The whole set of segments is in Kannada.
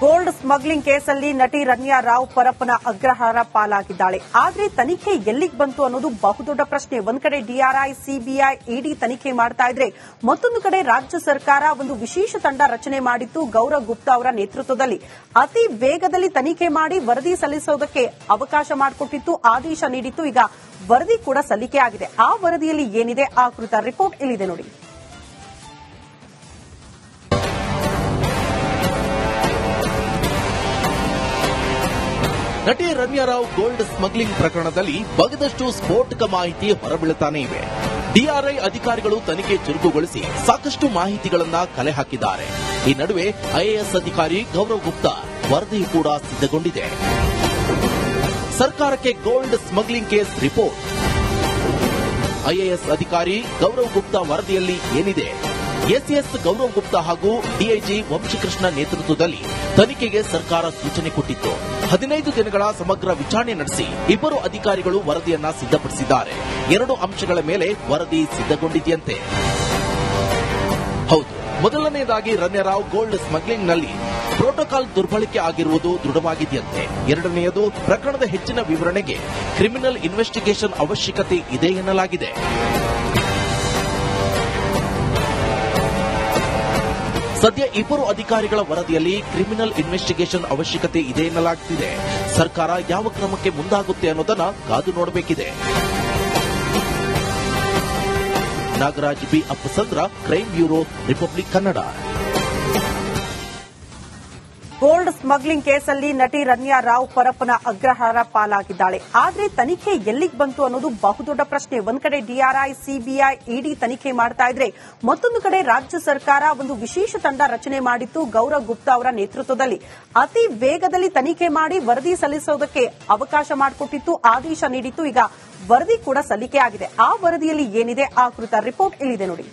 ಗೋಲ್ಡ್ ಸ್ಮಗ್ಲಿಂಗ್ ಕೇಸಲ್ಲಿ ನಟಿ ರಮ್ಯಾ ರಾವ್ ಪರಪ್ಪನ ಅಗ್ರಹಾರ ಪಾಲಾಗಿದ್ದಾಳೆ. ಆದ್ರೆ ತನಿಖೆ ಎಲ್ಲಿಗೆ ಬಂತು ಅನ್ನೋದು ಬಹುದೊಡ್ಡ ಪ್ರಶ್ನೆ. ಒಂದ್ ಕಡೆ ಡಿಆರ್ಐ, ಸಿಬಿಐ, ಇಡಿ ತನಿಖೆ ಮಾಡ್ತಾ ಇದ್ರೆ, ಮತ್ತೊಂದು ಕಡೆ ರಾಜ್ಯ ಸರ್ಕಾರ ಒಂದು ವಿಶೇಷ ತಂಡ ರಚನೆ ಮಾಡಿತ್ತು. ಗೌರವ್ ಗುಪ್ತಾ ಅವರ ನೇತೃತ್ವದಲ್ಲಿ ಅತಿ ವೇಗದಲ್ಲಿ ತನಿಖೆ ಮಾಡಿ ವರದಿ ಸಲ್ಲಿಸೋದಕ್ಕೆ ಅವಕಾಶ ಮಾಡಿಕೊಟ್ಟಿತ್ತು, ಆದೇಶ ನೀಡಿತ್ತು. ಈಗ ವರದಿ ಕೂಡ ಸಲ್ಲಿಕೆ ಆಗಿದೆ. ಆ ವರದಿಯಲ್ಲಿ ಏನಿದೆ ಆ ಕುರಿತ ರಿಪೋರ್ಟ್ ಇಲ್ಲಿದೆ ನೋಡಿ. ನಟಿ ರಮ್ಯಾ ರಾವ್ ಗೋಲ್ಡ್ ಸ್ಮಗ್ಲಿಂಗ್ ಪ್ರಕರಣದಲ್ಲಿ ಬಗದಷ್ಟು ಸ್ಫೋಟಕ ಮಾಹಿತಿ ಹೊರಬೀಳುತ್ತಾನೆ ಇವೆ. ಡಿಆರ್ಐ ಅಧಿಕಾರಿಗಳು ತನಿಖೆ ಚುರುಕುಗೊಳಿಸಿ ಸಾಕಷ್ಟು ಮಾಹಿತಿಗಳನ್ನ ಕಲೆ ಹಾಕಿದ್ದಾರೆ. ಈ ನಡುವೆ ಐಎಎಸ್ ಅಧಿಕಾರಿ ಗೌರವ್ ಗುಪ್ತಾ ವರದಿ ಕೂಡ ಸಿದ್ಧಗೊಂಡಿದೆ. ಸರ್ಕಾರಕ್ಕೆ gold smuggling case report. IAS ಅಧಿಕಾರಿ ಗೌರವ್ ಗುಪ್ತಾ ವರದಿಯಲ್ಲಿ ಏನಿದೆ? ಎಸಿಎಸ್ ಗೌರವ್ ಗುಪ್ತಾ ಹಾಗೂ ಡಿಐಜಿ ವಂಶಕೃಷ್ಣ ನೇತೃತ್ವದಲ್ಲಿ ತನಿಖೆಗೆ ಸರ್ಕಾರ ಸೂಚನೆ ಕೊಟ್ಟಿತ್ತು. 15 ದಿನಗಳ ಸಮಗ್ರ ವಿಚಾರಣೆ ನಡೆಸಿ ಇಬ್ಬರು ಅಧಿಕಾರಿಗಳು ವರದಿಯನ್ನ ಸಿದ್ಧಪಡಿಸಿದ್ದಾರೆ. 2 ಅಂಶಗಳ ಮೇಲೆ ವರದಿ ಸಿದ್ಧಗೊಂಡಿದೆಯಂತೆ. ಹೌದು, ಮೊದಲನೆಯದಾಗಿ ರಮ್ಯಾ ರಾವ್ ಗೋಲ್ಡ್ ಸ್ಮಗ್ಲಿಂಗ್ನಲ್ಲಿ ಪ್ರೋಟೋಕಾಲ್ ದುರ್ಬಳಕೆ ಆಗಿರುವುದು ದೃಢವಾಗಿದೆಯಂತೆ. ಎರಡನೆಯದು, ಪ್ರಕರಣದ ಹೆಚ್ಚಿನ ವಿವರಣೆಗೆ ಕ್ರಿಮಿನಲ್ ಇನ್ವೆಸ್ಟಿಗೇಷನ್ ಅವಶ್ಯಕತೆ ಇದೆ ಎನ್ನಲಾಗಿದೆ. ಸದ್ಯ ಇಬ್ಬರು ಅಧಿಕಾರಿಗಳ ವರದಿಯಲ್ಲಿ ಕ್ರಿಮಿನಲ್ ಇನ್ವೆಸ್ಟಿಗೇಷನ್ ಅವಶ್ಯಕತೆ ಇದೆ ಎನ್ನಲಾಗುತ್ತಿದೆ. ಸರ್ಕಾರ ಯಾವ ಕ್ರಮಕ್ಕೆ ಮುಂದಾಗುತ್ತೆ ಅನ್ನೋದನ್ನ ಕಾದು ನೋಡಬೇಕಿದೆ. Nagaraj B Appasandra, crime bureau, republic Kannada. Gold smuggling ಕೇಸಲ್ಲಿ ನಟಿ ರಮ್ಯಾ ರಾವ್ ಪರಪ್ಪನ ಅಗ್ರಹಾರ ಪಾಲಾಗಿದ್ದಾಳೆ. ಆದ್ರೆ ತನಿಖೆ ಎಲ್ಲಿಗೆ ಬಂತು ಅನ್ನೋದು ಬಹುದೊಡ್ಡ ಪ್ರಶ್ನೆ. ಒಂದ್ ಕಡೆ ಡಿಆರ್ಐ, ಸಿಬಿಐ, ಇಡಿ ತನಿಖೆ ಮಾಡ್ತಾ ಇದ್ರೆ, ಮತ್ತೊಂದು ಕಡೆ ರಾಜ್ಯ ಸರ್ಕಾರ ಒಂದು ವಿಶೇಷ ತಂಡ ರಚನೆ ಮಾಡಿತ್ತು. ಗೌರವ್ ಗುಪ್ತಾ ಅವರ ನೇತೃತ್ವದಲ್ಲಿ ಅತಿ ವೇಗದಲ್ಲಿ ತನಿಖೆ ಮಾಡಿ ವರದಿ ಸಲ್ಲಿಸೋದಕ್ಕೆ ಅವಕಾಶ ಮಾಡಿಕೊಟ್ಟಿತ್ತು, ಆದೇಶ ನೀಡಿತ್ತು. ಈಗ ವರದಿ ಕೂಡ ಸಲ್ಲಿಕೆ ಆಗಿದೆ. ಆ ವರದಿಯಲ್ಲಿ ಏನಿದೆ ಆ ಕುರಿತ ರಿಪೋರ್ಟ್ ಇಲ್ಲಿದೆ ನೋಡಿ.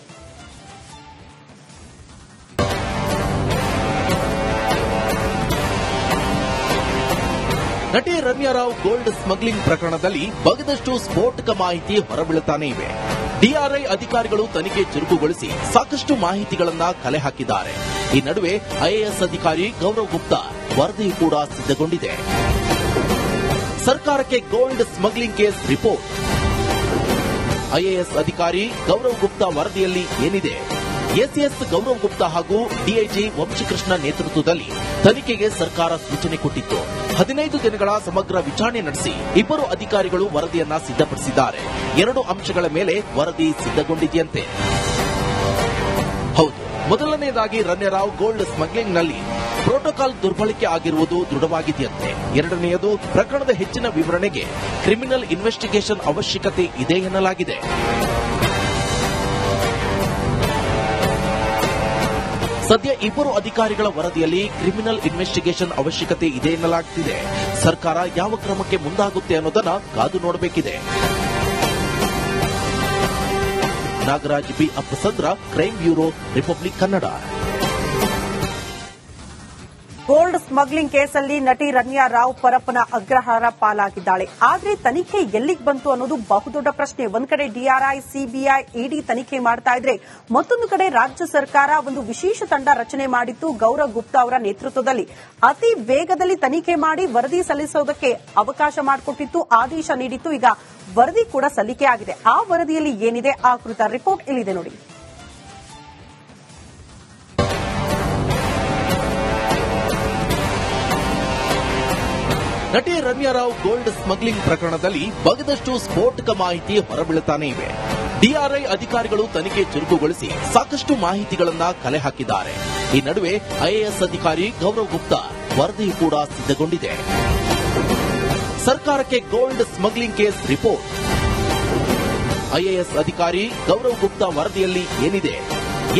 ನಟಿ ರಮ್ಯಾ ರಾವ್ ಗೋಲ್ಡ್ ಸ್ಮಗ್ಲಿಂಗ್ ಪ್ರಕರಣದಲ್ಲಿ ಬಗದಷ್ಟು ಸ್ಫೋಟಕ ಮಾಹಿತಿ ಹೊರಬೀಳುತ್ತಾನೆ ಇವೆ. ಡಿಆರ್ಐ ಅಧಿಕಾರಿಗಳು ತನಿಖೆ ಚುರುಕುಗೊಳಿಸಿ ಸಾಕಷ್ಟು ಮಾಹಿತಿಗಳನ್ನ ಕಲೆ ಹಾಕಿದ್ದಾರೆ. ಈ ನಡುವೆ ಐಎಎಸ್ ಅಧಿಕಾರಿ ಗೌರವ್ ಗುಪ್ತಾ ವರದಿ ಕೂಡ ಸಿದ್ಧಗೊಂಡಿದೆ. ಸರ್ಕಾರಕ್ಕೆ gold smuggling case report. IAS ಅಧಿಕಾರಿ ಗೌರವ್ ಗುಪ್ತಾ ವರದಿಯಲ್ಲಿ ಏನಿದೆ? ಎಸಿಎಸ್ ಗೌರವ್ ಗುಪ್ತಾ ಹಾಗೂ ಡಿಐಜಿ ವಂಶಕೃಷ್ಣ ನೇತೃತ್ವದಲ್ಲಿ ತನಿಖೆಗೆ ಸರ್ಕಾರ ಸೂಚನೆ ಕೊಟ್ಟಿತ್ತು. 15 ದಿನಗಳ ಸಮಗ್ರ ವಿಚಾರಣೆ ನಡೆಸಿ ಇಬ್ಬರು ಅಧಿಕಾರಿಗಳು ವರದಿಯನ್ನ ಸಿದ್ಧಪಡಿಸಿದ್ದಾರೆ. 2 ಅಂಶಗಳ ಮೇಲೆ ವರದಿ ಸಿದ್ಧಗೊಂಡಿದೆಯಂತೆ. ಹೌದು, ಮೊದಲನೆಯದಾಗಿ ರಮ್ಯಾ ರಾವ್ ಗೋಲ್ಡ್ ಸ್ಮಗ್ಲಿಂಗ್ನಲ್ಲಿ ಪ್ರೋಟೋಕಾಲ್ ದುರ್ಬಳಕೆ ಆಗಿರುವುದು ದೃಢವಾಗಿದೆಯಂತೆ. ಎರಡನೆಯದು, ಪ್ರಕರಣದ ಹೆಚ್ಚಿನ ವಿವರಣೆಗೆ ಕ್ರಿಮಿನಲ್ ಇನ್ವೆಸ್ಟಿಗೇಷನ್ ಅವಶ್ಯಕತೆ ಇದೆ ಎನ್ನಲಾಗಿದೆ. ಸದ್ಯ ಇಬ್ಬರು ಅಧಿಕಾರಿಗಳ ವರದಿಯಲ್ಲಿ ಕ್ರಿಮಿನಲ್ ಇನ್ವೆಸ್ಟಿಗೇಷನ್ ಅವಶ್ಯಕತೆ ಇದೆ ಎನ್ನಲಾಗುತ್ತಿದೆ. ಸರ್ಕಾರ ಯಾವ ಕ್ರಮಕ್ಕೆ ಮುಂದಾಗುತ್ತೆ ಅನ್ನೋದನ್ನ ಕಾದು ನೋಡಬೇಕಿದೆ. Nagaraj B Appasandra, crime bureau, republic Kannada. Gold smuggling ಕೇಸಲ್ಲಿ ನಟಿ ರಮ್ಯಾ ರಾವ್ ಪರಪ್ಪನ ಅಗ್ರಹಾರ ಪಾಲಾಗಿದ್ದಾಳೆ. ಆದ್ರೆ ತನಿಖೆ ಎಲ್ಲಿಗೆ ಬಂತು ಅನ್ನೋದು ಬಹುದೊಡ್ಡ ಪ್ರಶ್ನೆ. ಒಂದ್ ಕಡೆ ಡಿಆರ್ಐ, ಸಿಬಿಐ, ಇಡಿ ತನಿಖೆ ಮಾಡ್ತಾ ಇದ್ರೆ, ಮತ್ತೊಂದು ಕಡೆ ರಾಜ್ಯ ಸರ್ಕಾರ ಒಂದು ವಿಶೇಷ ತಂಡ ರಚನೆ ಮಾಡಿತ್ತು. ಗೌರವ್ ಗುಪ್ತಾ ಅವರ ನೇತೃತ್ವದಲ್ಲಿ ಅತಿ ವೇಗದಲ್ಲಿ ತನಿಖೆ ಮಾಡಿ ವರದಿ ಸಲ್ಲಿಸೋದಕ್ಕೆ ಅವಕಾಶ ಮಾಡಿಕೊಟ್ಟಿತ್ತು, ಆದೇಶ ನೀಡಿತ್ತು. ಈಗ ವರದಿ ಕೂಡ ಸಲ್ಲಿಕೆ ಆಗಿದೆ. ಆ ವರದಿಯಲ್ಲಿ ಏನಿದೆ ಆ ಕುರಿತ ರಿಪೋರ್ಟ್ ಇಲ್ಲಿದೆ ನೋಡಿ. ನಟಿ ರಮ್ಯಾ ರಾವ್ ಗೋಲ್ಡ್ ಸ್ಮಗ್ಲಿಂಗ್ ಪ್ರಕರಣದಲ್ಲಿ ಬಗದಷ್ಟು ಸ್ಫೋಟಕ ಮಾಹಿತಿ ಹೊರಬೀಳುತ್ತಾನೆ ಇವೆ. ಡಿಆರ್ಐ ಅಧಿಕಾರಿಗಳು ತನಿಖೆ ಚುರುಕುಗೊಳಿಸಿ ಸಾಕಷ್ಟು ಮಾಹಿತಿಗಳನ್ನ ಕಲೆ ಹಾಕಿದ್ದಾರೆ. ಈ ನಡುವೆ ಐಎಎಸ್ ಅಧಿಕಾರಿ ಗೌರವ್ ಗುಪ್ತಾ ವರದಿ ಕೂಡ ಸಿದ್ಧಗೊಂಡಿದೆ. ಸರ್ಕಾರಕ್ಕೆ gold smuggling case report. IAS ಅಧಿಕಾರಿ ಗೌರವ್ ಗುಪ್ತಾ ವರದಿಯಲ್ಲಿ ಏನಿದೆ?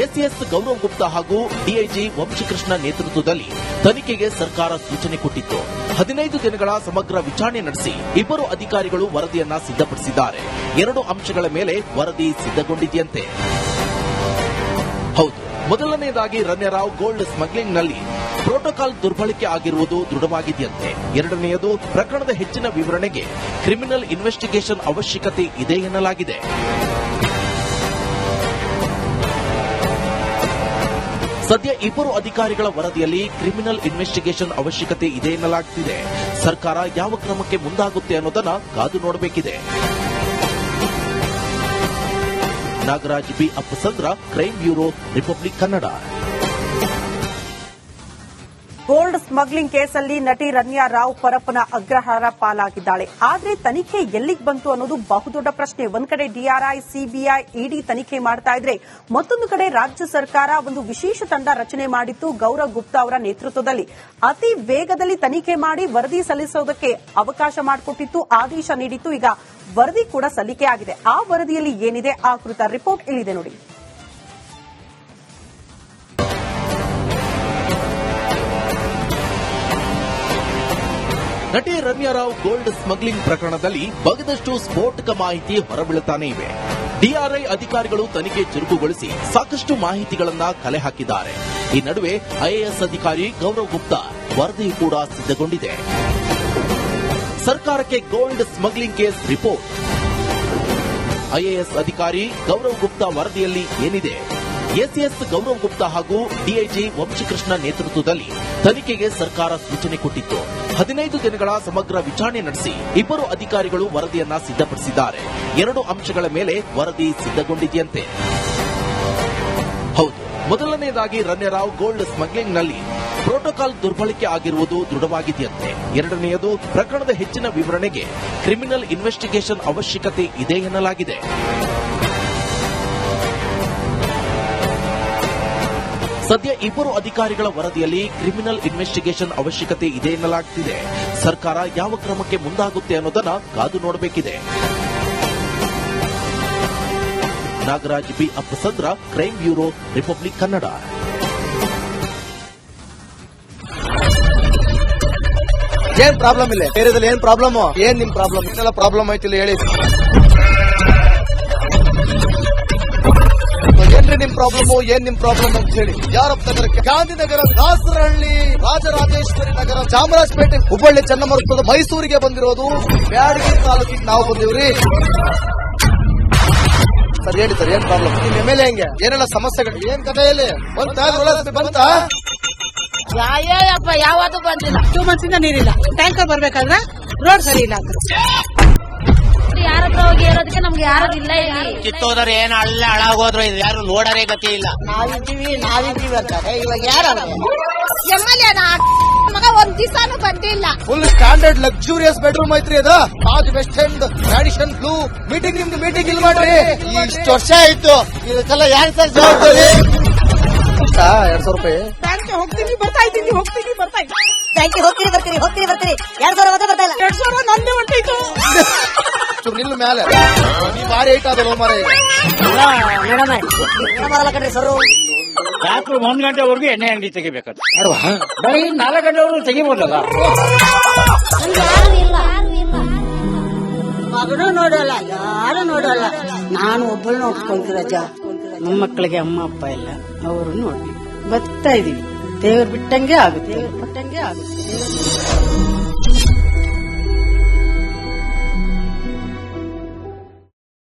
ಎಸಿಎಸ್ ಗೌರವ್ ಗುಪ್ತಾ ಹಾಗೂ ಡಿಐಜಿ ವಂಶಕೃಷ್ಣ ನೇತೃತ್ವದಲ್ಲಿ ತನಿಖೆಗೆ ಸರ್ಕಾರ ಸೂಚನೆ ಕೊಟ್ಟಿತ್ತು. 15 ದಿನಗಳ ಸಮಗ್ರ ವಿಚಾರಣೆ ನಡೆಸಿ ಇಬ್ಬರು ಅಧಿಕಾರಿಗಳು ವರದಿಯನ್ನ ಸಿದ್ಧಪಡಿಸಿದ್ದಾರೆ. 2 ಅಂಶಗಳ ಮೇಲೆ ವರದಿ ಸಿದ್ಧಗೊಂಡಿದೆಯಂತೆ. ಹೌದು, ಮೊದಲನೆಯದಾಗಿ ರಮ್ಯಾ ರಾವ್ ಗೋಲ್ಡ್ ಸ್ಮಗ್ಲಿಂಗ್ನಲ್ಲಿ ಪ್ರೋಟೋಕಾಲ್ ದುರ್ಬಳಕೆ ಆಗಿರುವುದು ದೃಢವಾಗಿದೆಯಂತೆ. ಎರಡನೆಯದು, ಪ್ರಕರಣದ ಹೆಚ್ಚಿನ ವಿವರಣೆಗೆ ಕ್ರಿಮಿನಲ್ ಇನ್ವೆಸ್ಟಿಗೇಷನ್ ಅವಶ್ಯಕತೆ ಇದೆ ಎನ್ನಲಾಗಿದೆ. ಸದ್ಯ ಇಬ್ಬರು ಅಧಿಕಾರಿಗಳ ವರದಿಯಲ್ಲಿ ಕ್ರಿಮಿನಲ್ ಇನ್ವೆಸ್ಟಿಗೇಷನ್ ಅವಶ್ಯಕತೆ ಇದೆ ಎನ್ನಲಾಗುತ್ತಿದೆ. ಸರ್ಕಾರ ಯಾವ ಕ್ರಮಕ್ಕೆ ಮುಂದಾಗುತ್ತೆ ಅನ್ನೋದನ್ನ ಕಾದು ನೋಡಬೇಕಿದೆ. Nagaraj B Appasandra, crime bureau, republic Kannada. Gold smuggling ಕೇಸಲ್ಲಿ ನಟಿ ರನ್ಯಾ ರಾವ್ ಪರಪ್ಪನ ಅಗ್ರಹಾರ ಪಾಲಾಗಿದ್ದಾಳೆ. ಆದ್ರೆ ತನಿಖೆ ಎಲ್ಲಿಗೆ ಬಂತು ಅನ್ನೋದು ಬಹುದೊಡ್ಡ ಪ್ರಶ್ನೆ. ಒಂದ್ ಕಡೆ ಡಿಆರ್ಐ, ಸಿಬಿಐ, ಇಡಿ ತನಿಖೆ ಮಾಡ್ತಾ ಇದ್ರೆ, ಮತ್ತೊಂದು ಕಡೆ ರಾಜ್ಯ ಸರ್ಕಾರ ಒಂದು ವಿಶೇಷ ತಂಡ ರಚನೆ ಮಾಡಿತ್ತು. ಗೌರವ್ ಗುಪ್ತಾ ಅವರ ನೇತೃತ್ವದಲ್ಲಿ ಅತಿ ವೇಗದಲ್ಲಿ ತನಿಖೆ ಮಾಡಿ ವರದಿ ಸಲ್ಲಿಸೋದಕ್ಕೆ ಅವಕಾಶ ಮಾಡಿಕೊಟ್ಟಿತ್ತು, ಆದೇಶ ನೀಡಿತ್ತು. ಈಗ ವರದಿ ಕೂಡ ಸಲ್ಲಿಕೆ ಆಗಿದೆ. ಆ ವರದಿಯಲ್ಲಿ ಏನಿದೆ ಆ ಕುರಿತ ರಿಪೋರ್ಟ್ ಇಲ್ಲಿದೆ ನೋಡಿ. ನಟಿ ರನ್ಯಾ ರಾವ್ ಗೋಲ್ಡ್ ಸ್ಮಗ್ಲಿಂಗ್ ಪ್ರಕರಣದಲ್ಲಿ ಬಗದಷ್ಟು ಸ್ಫೋಟಕ ಮಾಹಿತಿ ಹೊರಬೀಳುತ್ತಾನೆ ಇವೆ. ಡಿಆರ್ಐ ಅಧಿಕಾರಿಗಳು ತನಿಖೆ ಚುರುಕುಗೊಳಿಸಿ ಸಾಕಷ್ಟು ಮಾಹಿತಿಗಳನ್ನ ಕಲೆ ಹಾಕಿದ್ದಾರೆ. ಈ ನಡುವೆ ಐಎಎಸ್ ಅಧಿಕಾರಿ ಗೌರವ್ ಗುಪ್ತಾ ವರದಿ ಕೂಡ ಸಿದ್ಧಗೊಂಡಿದೆ. ಸರ್ಕಾರಕ್ಕೆ gold smuggling case report. IAS ಅಧಿಕಾರಿ ಗೌರವ್ ಗುಪ್ತಾ ವರದಿಯಲ್ಲಿ ಏನಿದೆ? ಎಸಿಎಸ್ ಗೌರವ್ ಗುಪ್ತಾ ಹಾಗೂ ಡಿಐಜಿ ವಂಶಕೃಷ್ಣ ನೇತೃತ್ವದಲ್ಲಿ ತನಿಖೆಗೆ ಸರ್ಕಾರ ಸೂಚನೆ ಕೊಟ್ಟಿತ್ತು. 15 ದಿನಗಳ ಸಮಗ್ರ ವಿಚಾರಣೆ ನಡೆಸಿ ಇಬ್ಬರು ಅಧಿಕಾರಿಗಳು ವರದಿಯನ್ನ ಸಿದ್ಧಪಡಿಸಿದ್ದಾರೆ. 2 ಅಂಶಗಳ ಮೇಲೆ ವರದಿ ಸಿದ್ಧಗೊಂಡಿದೆಯಂತೆ. ಹೌದು, ಮೊದಲನೆಯದಾಗಿ ರನ್ಯಾ ರಾವ್ ಗೋಲ್ಡ್ ಸ್ಮಗ್ಲಿಂಗ್ನಲ್ಲಿ ಪ್ರೋಟೋಕಾಲ್ ದುರ್ಬಳಕೆ ಆಗಿರುವುದು ದೃಢವಾಗಿದೆಯಂತೆ. ಎರಡನೆಯದು, ಪ್ರಕರಣದ ಹೆಚ್ಚಿನ ವಿವರಣೆಗೆ ಕ್ರಿಮಿನಲ್ ಇನ್ವೆಸ್ಟಿಗೇಷನ್ ಅವಶ್ಯಕತೆ ಇದೆ ಎನ್ನಲಾಗಿದೆ. ಸದ್ಯ ಇಬ್ಬರು ಅಧಿಕಾರಿಗಳ ವರದಿಯಲ್ಲಿ ಕ್ರಿಮಿನಲ್ ಇನ್ವೆಸ್ಟಿಗೇಷನ್ ಅವಶ್ಯಕತೆ ಇದೆ ಎನ್ನಲಾಗುತ್ತಿದೆ. ಸರ್ಕಾರ ಯಾವ ಕ್ರಮಕ್ಕೆ ಮುಂದಾಗುತ್ತೆ ಅನ್ನೋದನ್ನ ಕಾದು ನೋಡಬೇಕಿದೆ. Nagaraj B Appasandra, crime bureau, republic Kannada. ಏನ್ ಪ್ರಾಬ್ಲಮ್ ಇಲ್ಲ? ಏರಿಯಾದಲ್ಲಿ ಏನ್ ಪ್ರಾಬ್ಲಮ್? ಏನ್ ನಿಮ್ ಪ್ರಾಬ್ಲಮ್? ಇದೆಲ್ಲ ಪ್ರಾಬ್ಲಮ್ ಆಯ್ತಿಲ್ಲ ಹೇಳಿ. ಏನ್ರಿ ನಿಮ್ ಪ್ರಾಬ್ಲಮ್? ಏನ್ ನಿಮ್ ಪ್ರಾಬ್ಲಮ್ ಅಂತ ಹೇಳಿ. ಯಾರಪ್ಪ ನಗರಕ್ಕೆ? ಗಾಂಧಿನಗರ, ದಾಸರಹಳ್ಳಿ, ರಾಜರಾಜೇಶ್ವರಿ ನಗರ, ಚಾಮರಾಜಪೇಟೆ, ಹುಬ್ಬಳ್ಳಿ, ಚನ್ನಮರುತ್ತದ, ಮೈಸೂರಿಗೆ ಬಂದಿರೋದು. ಬ್ಯಾಡಗಿ ತಾಲೂಕಿಗೆ ನಾವು ಬಂದಿವ್ರಿ. ಸರ್ ಹೇಳಿ ಸರ್, ಏನ್ ಪ್ರಾಬ್ಲಮ್? ನಿಮ್ ಎಮ್ಎಲ್ಎ ಹೆಂಗೆ? ಏನೆಲ್ಲ ಸಮಸ್ಯೆಗಳು? ಏನ್ ಕಥೆಯಲ್ಲಿ ಬಂತ? ಯಾಯಪ್ಪ ಯಾವತ್ತೂ ಬಂದಿಲ್ಲ. 2 months ಇಂದ ನೀರಿಲ್ಲ. ಟ್ಯಾಂಕರ್ ಬರ್ಬೇಕಾದ್ರೆ ರೋಡ್ ಸರಿ ಇಲ್ಲ ಅಂತ ಯಾರ ಹತ್ರ ಹೋಗಿ ಹೇಳೋದಕ್ಕೆ ನಮ್ಗೆ ಯಾರು ಇಲ್ಲ. ಕಿತ್ತೋದ್ರೆ ಏನು ಅಲ್ಲ ಹಾಳಾಗೋದ್ರು ಇದು ಯಾರು ನೋಡರೇ ಗತಿ ಇಲ್ಲ. ನಾವಿದ್ದೀವಿ ಅಂತಾರೆ. ಇವಾಗ ಯಾರು ಎಮ್ಎಲ್ಎ ಮಗ ಒಂದ್ ದಿವಸನೂ ಬಂದಿಲ್ಲ. ಫುಲ್ ಸ್ಟ್ಯಾಂಡರ್ಡ್ ಲಕ್ಸುರಿಯಸ್ ಬೆಡ್ರೂಮ್ ಐತ್ರಿ ಅದ. Taj West End, Radisson Blu. Meeting ನಿಮ್ದು ಮೀಟಿಂಗ್ ಇಲ್ಲಿ ಮಾಡ್ರಿ. ಇಷ್ಟು ವರ್ಷ ಆಯ್ತು. ಇದಕ್ಕೆಲ್ಲ ಯಾರು ಸರ್ ಜವಾಬ್ದಾರಿ? 200 ರೂಪಾಯಿ ಹೋಗ್ತೀನಿ ಬರ್ತಾ ಇದ್ದೀನಿ. ಬ್ಯಾಂಕಿಗೆ ಹೋಗ್ತೀರಿ ಬರ್ತೀರಿ 2,000 ಮಾತ್ರ ಬರ್ತಾ ಇಲ್ಲ. 2,000 ನಂದೇ ಹೊಂಟೈತು. ನಿಲ್ಲು ಮೇಲೆ ನೀವು ಭಾರಿ ಐಟ್ ಆದ ಮಾರೇ. ಬರಲ್ಲ ಕಣ್ರಿ ಸರ್. ರಾತ್ರಿ 1 ಗಂಟೆವರೆಗೂ ಎಣ್ಣೆ ಅಂಗಡಿ ತೆಗಿಬೇಕಂತ. ಬರೀ 4 ಗಂಟೆವರೆಗೂ ತೆಗಿಬೋದಲ್ಲ. ಮಗನೂ ನೋಡಲ್ಲ, ಯಾರು ನೋಡಲ್ಲ. ನಾನು ಒಬ್ಬಳು ನೋಡ್ಕೊಂತೀರ ಅಜ್ಜ. ನಮ್ಮ ಮಕ್ಕಳಿಗೆ ಅಮ್ಮ ಅಪ್ಪ ಇಲ್ಲ, ಅವರು ನೋಡಿ ಬರ್ತಾ ಇದೀವಿ. ದೇವ್ರು ಬಿಟ್ಟಂಗೆ ಆಗುತ್ತೆ.